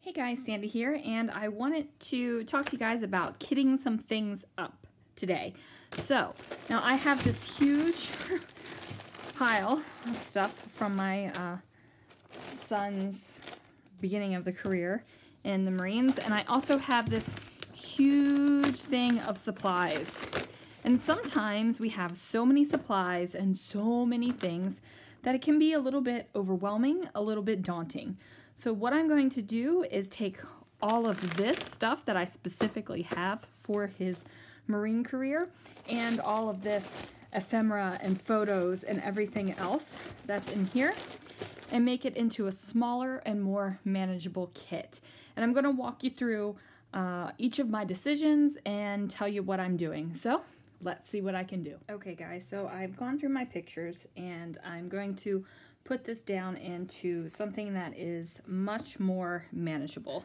Hey guys, Sandy here, and I wanted to talk to you guys about kitting some things up today. So, now I have this huge pile of stuff from my son's beginning of the career in the Marines, and I also have this huge thing of supplies. And sometimes we have so many supplies and so many things that it can be a little bit overwhelming, a little bit daunting. So what I'm going to do is take all of this stuff that I specifically have for his Marine career and all of this ephemera and photos and everything else that's in here and make it into a smaller and more manageable kit. And I'm going to walk you through each of my decisions and tell you what I'm doing. So let's see what I can do. Okay guys, so I've gone through my pictures and I'm going to put this down into something that is much more manageable.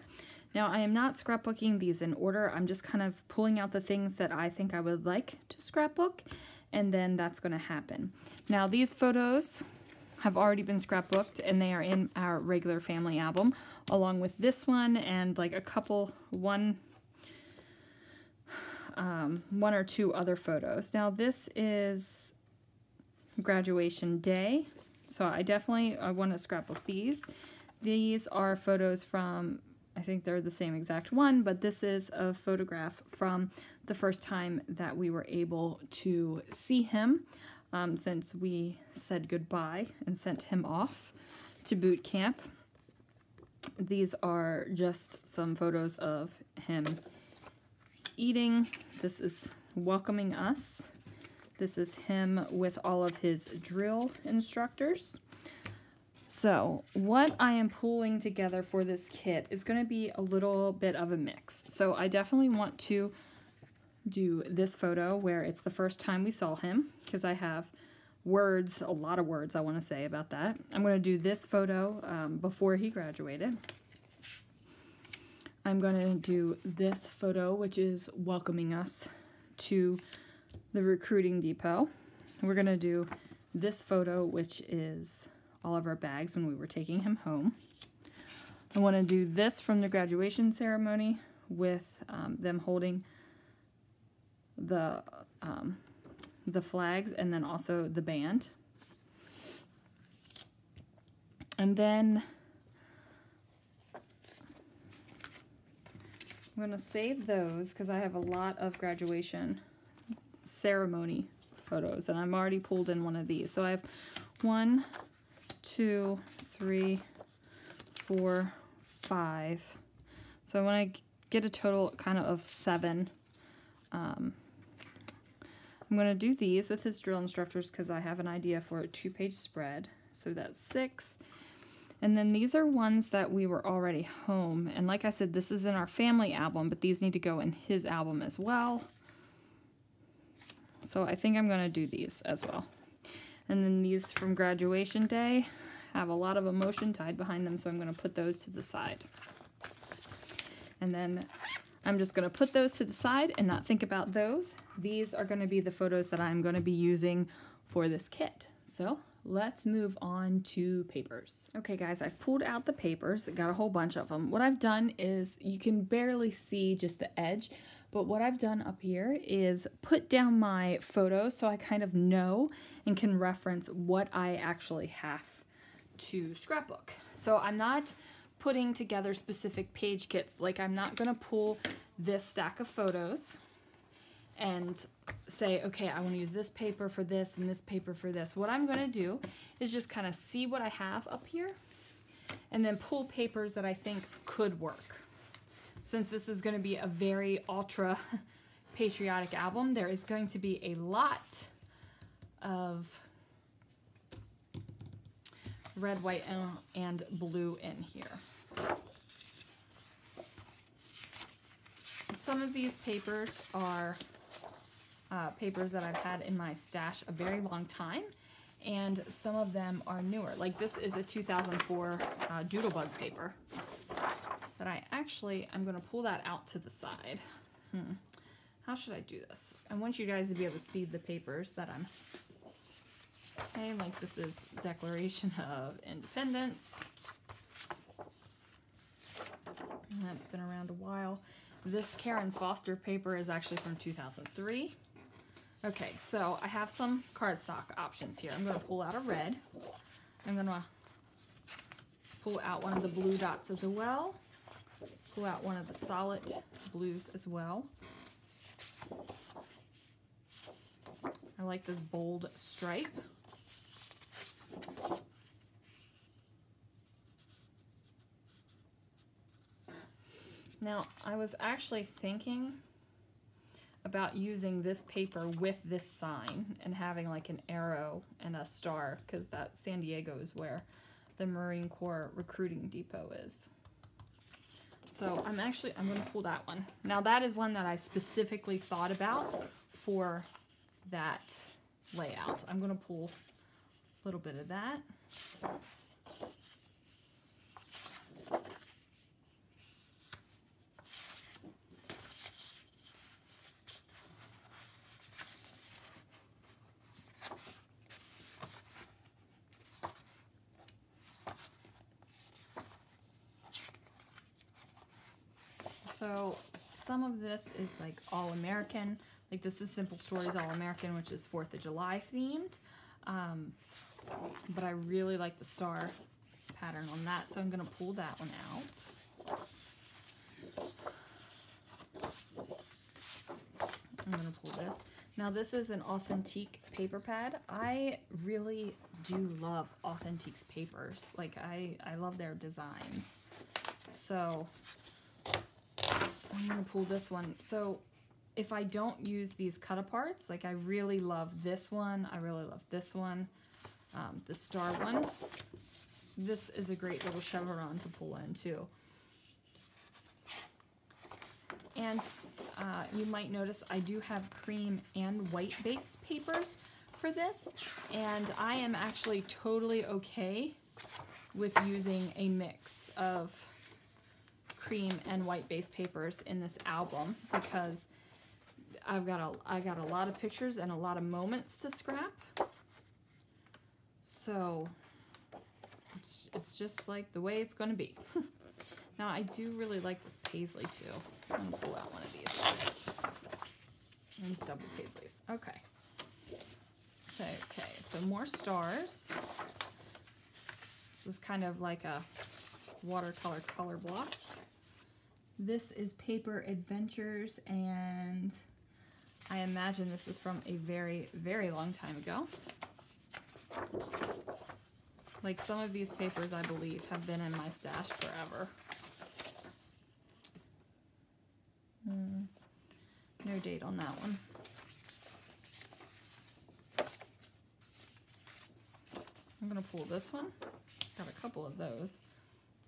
Now I am not scrapbooking these in order. I'm just kind of pulling out the things that I think I would like to scrapbook, and then that's going to happen. Now these photos have already been scrapbooked and they are in our regular family album along with this one and like a couple, one or two other photos. Now this is graduation day, so I want to scrapbook these. These are photos from, I think they're the same exact one, but this is a photograph from the first time that we were able to see him since we said goodbye and sent him off to boot camp. These are just some photos of him eating. This is welcoming us. This is him with all of his drill instructors. So what I am pulling together for this kit is going to be a little bit of a mix. So I definitely want to do this photo where it's the first time we saw him, because I have words, a lot of words I want to say about that. I'm going to do this photo before he graduated. I'm going to do this photo, which is welcoming us to the recruiting depot. We're going to do this photo, which is all of our bags when we were taking him home. I want to do this from the graduation ceremony with them holding the flags and then also the band. And then I'm going to save those because I have a lot of graduation ceremony photos, and I'm already pulled in one of these. So I have 1, 2, 3, 4, 5. So I want to get a total kind of 7. I'm going to do these with his drill instructors because I have an idea for a 2-page spread. So that's 6. And then these are ones that we were already home. And like I said, this is in our family album, but these need to go in his album as well. So I think I'm going to do these as well. And then these from graduation day have a lot of emotion tied behind them, so I'm going to put those to the side. And then I'm just going to put those to the side and not think about those. These are going to be the photos that I'm going to be using for this kit. So let's move on to papers. Okay guys, I've pulled out the papers, got a whole bunch of them. What I've done is, you can barely see just the edge, but what I've done up here is put down my photos so I kind of know and can reference what I actually have to scrapbook. So I'm not putting together specific page kits. Like, I'm not going to pull this stack of photos and say, okay, I want to use this paper for this and this paper for this. What I'm going to do is just kind of see what I have up here and then pull papers that I think could work. Since this is going to be a very ultra patriotic album, there is going to be a lot of red, white, and blue in here. Some of these papers are papers that I've had in my stash a very long time, and some of them are newer. Like this is a 2004 Doodlebug paper that I'm going to pull that out to the side. How should I do this? I want you guys to be able to see the papers that I'm... Okay, like this is Declaration of Independence. That's been around a while. This Karen Foster paper is actually from 2003. Okay, so I have some cardstock options here. I'm going to pull out a red. I'm going to pull out one of the blue dots as well. Pull out one of the solid blues as well. I like this bold stripe. Now, I was actually thinking about using this paper with this sign and having like an arrow and a star, because that San Diego is where the Marine Corps recruiting depot is. So I'm going to pull that one. Now that is one that I specifically thought about for that layout. I'm going to pull a little bit of that. So some of this is like all American, like this is Simple Stories All American, which is 4th of July themed. But I really like the star pattern on that, so I'm going to pull that one out. I'm going to pull this. Now this is an Authentique paper pad. I really do love Authentique's papers. Like I love their designs. So I'm going to pull this one. So if I don't use these cut aparts, like I really love this one, I really love this one, the star one. This is a great little chevron to pull in too. And you might notice I do have cream and white based papers for this, and I am actually totally okay with using a mix of cream and white based papers in this album, because I got a lot of pictures and a lot of moments to scrap. So it's just like the way it's going to be. Now I do really like this paisley too. I'm going to pull out one of these. These double paisleys. Okay. So more stars. This is kind of like a watercolor color block. This is Paper Adventures, and I imagine this is from a very, very long time ago. Like some of these papers, I believe, have been in my stash forever. No date on that one. I'm going to pull this one. Got a couple of those.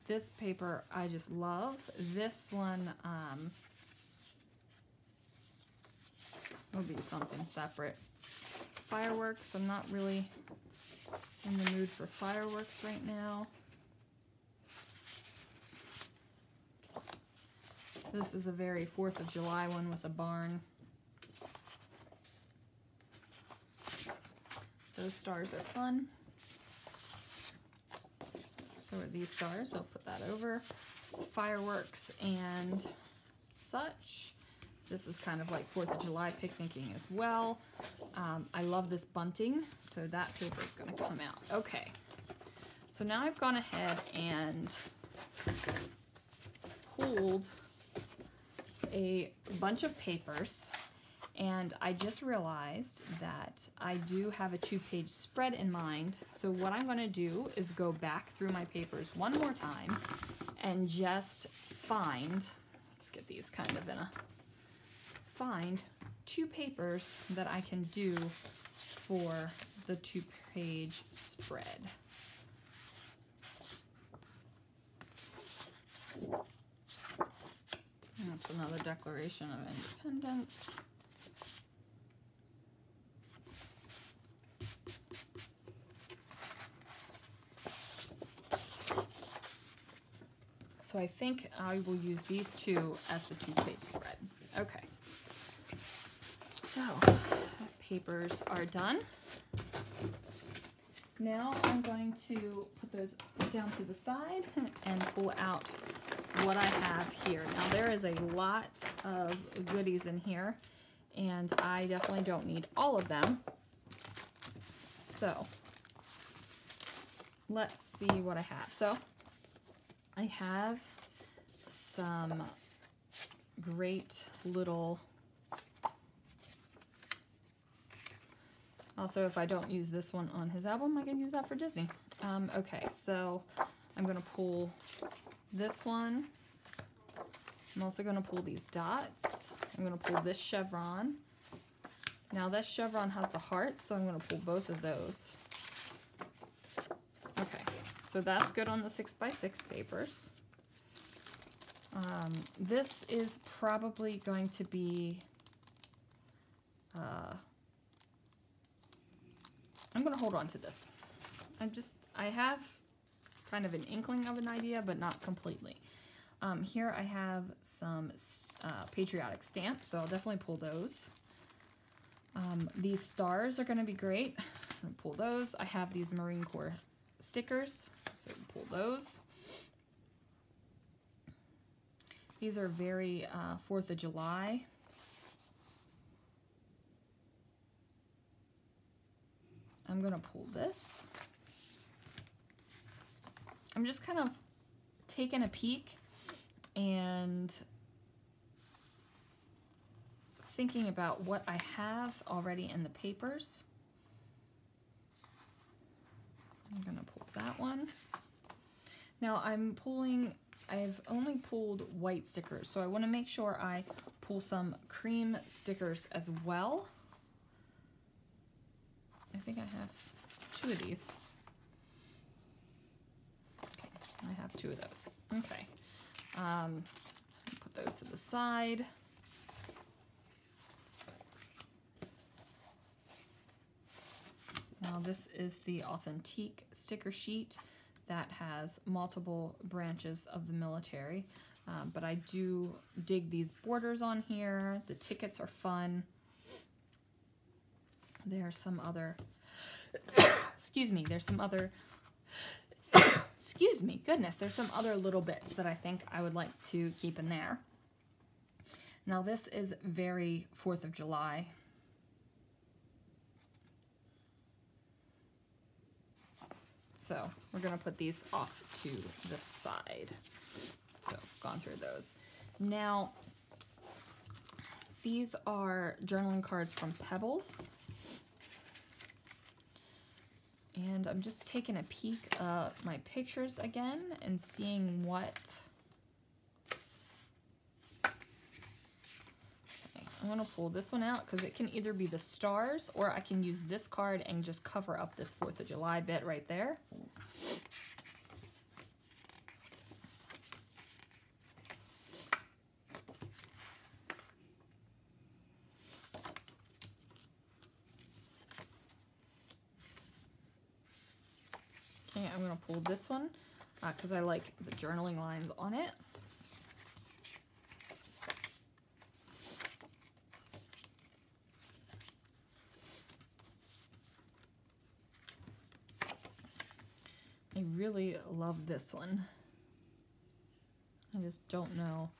This paper I just love. This one will be something separate. Fireworks, I'm not really in the mood for fireworks right now. This is a very 4th of July one with a barn. Those stars are fun. So are these stars. I'll put that over. Fireworks and such. This is kind of like 4th of July picnicking as well. I love this bunting, so that paper is going to come out. Okay, so now I've gone ahead and pulled a bunch of papers, and I just realized that I do have a 2-page spread in mind. So what I'm going to do is go back through my papers one more time and just find, let's get these kind of in a, find 2 papers that I can do for the 2-page spread. That's another Declaration of Independence. So I think I will use these 2 as the 2-page spread. Okay. So, papers are done. Now I'm going to put those down to the side and pull out what I have here. Now there is a lot of goodies in here, and I definitely don't need all of them. So let's see what I have. So I have some great little, also if I don't use this one on his album, I can use that for Disney. Okay, so I'm gonna pull this one. I'm also gonna pull these dots. I'm gonna pull this chevron. Now this chevron has the heart, so I'm gonna pull both of those. Okay, so that's good on the 6x6 papers. This is probably going to be, I'm gonna hold on to this. I have kind of an inkling of an idea, but not completely. Here I have some patriotic stamps, so I'll definitely pull those. These stars are gonna be great. I'm gonna pull those. I have these Marine Corps stickers, so pull those. These are very 4th of July. I'm gonna pull this. I'm just kind of taking a peek and thinking about what I have already in the papers. I'm gonna pull that one. Now I've only pulled white stickers, so I want to make sure I pull some cream stickers as well. I think I have 2 of these. Okay, I have 2 of those. Okay, put those to the side. Now this is the Authentique sticker sheet that has multiple branches of the military, but I do dig these borders on here. The tickets are fun. There are some other, excuse me, there's some other, excuse me, goodness, there's some other little bits that I think I would like to keep in there. Now this is very 4th of July. So we're gonna put these off to the side. So I've gone through those. Now, these are journaling cards from Pebbles. And I'm just taking a peek at my pictures again and seeing what. Okay, I'm gonna pull this one out because it can either be the stars or I can use this card and just cover up this 4th of July bit right there. Okay, I'm gonna pull this one because I like the journaling lines on it. I really love this one. I just don't know.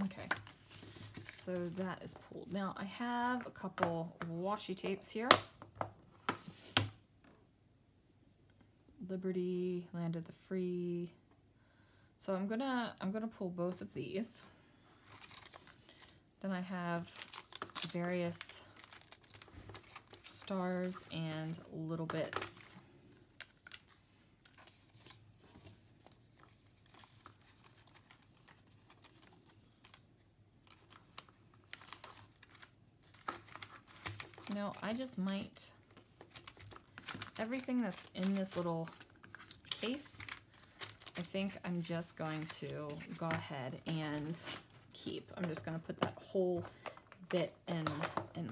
Okay, so that is pulled. Now I have a couple washi tapes here. Liberty, Land of the Free. So I'm gonna pull both of these. Then I have various stars and little bits. You know, I just might, everything that's in this little case, I think I'm just going to go ahead and keep. I'm just going to put that whole bit in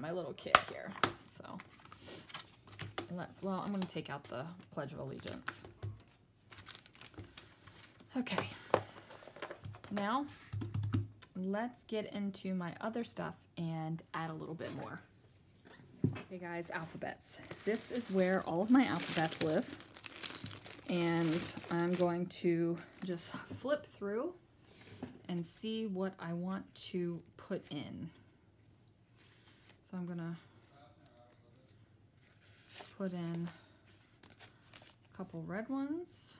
my little kit here. So well, I'm going to take out the Pledge of Allegiance. Okay, now let's get into my other stuff and add a little bit more. Okay guys, alphabets. This is where all of my alphabets live. And I'm going to just flip through and see what I want to put in. So I'm gonna put in a couple red ones.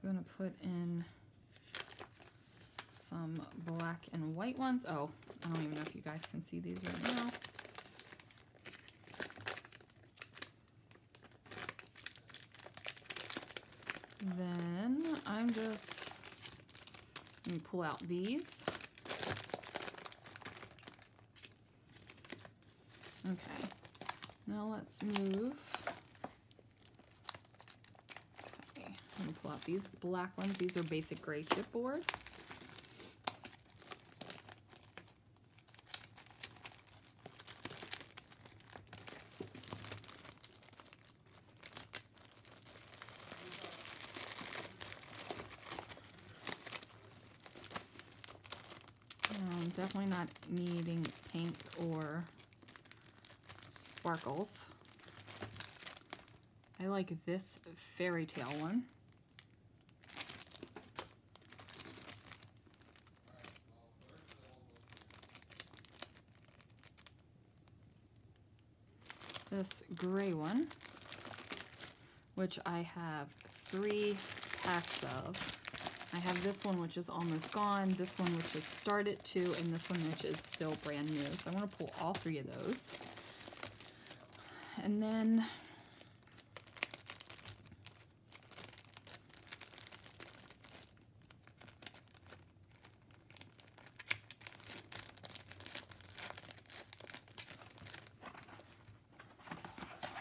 I'm gonna put in some black and white ones. Oh, I don't even know if you guys can see these right now. Then I'm just, let me pull out these. Okay, now let's move. Okay, let me pull out these black ones. These are basic gray chipboard. Definitely not needing pink or sparkles. I like this fairy tale one. This gray one, which I have 3 packs of. I have this one which is almost gone, this one which has started to, and this one which is still brand new. So I'm going to pull all 3 of those. And then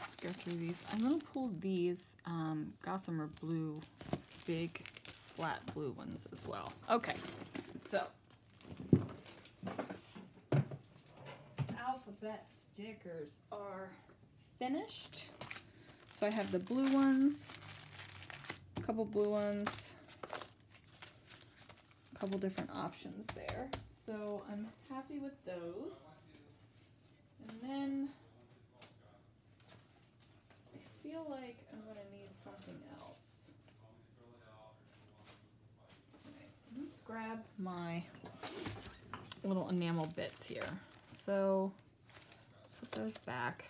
let's go through these. I'm going to pull these Gossamer Blue big flat blue ones as well. Okay, so alphabet stickers are finished. So I have the blue ones, a couple blue ones, a couple different options there. So I'm happy with those. And then I feel like I'm going to need something else. Let's grab my little enamel bits here. So put those back.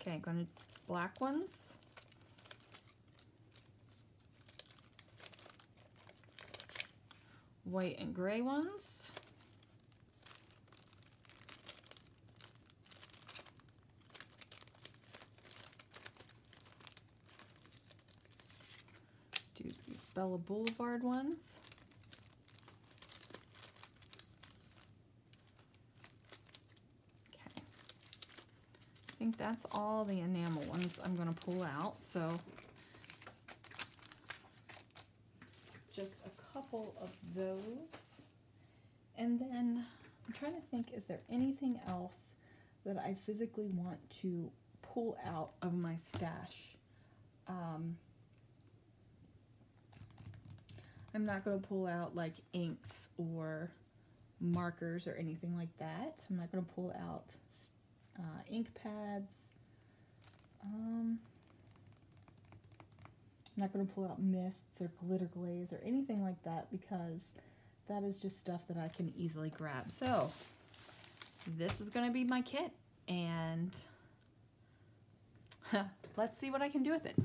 Okay, I'm going to black ones. White and gray ones. Do these Bella Boulevard ones. Okay. I think that's all the enamel ones I'm going to pull out. So just a couple of those. And then I'm trying to think, is there anything else that I physically want to pull out of my stash? I'm not going to pull out like inks or markers or anything like that. I'm not going to pull out ink pads. I'm not going to pull out mists or glitter glaze or anything like that, because that is just stuff that I can easily grab. So this is going to be my kit, and let's see what I can do with it.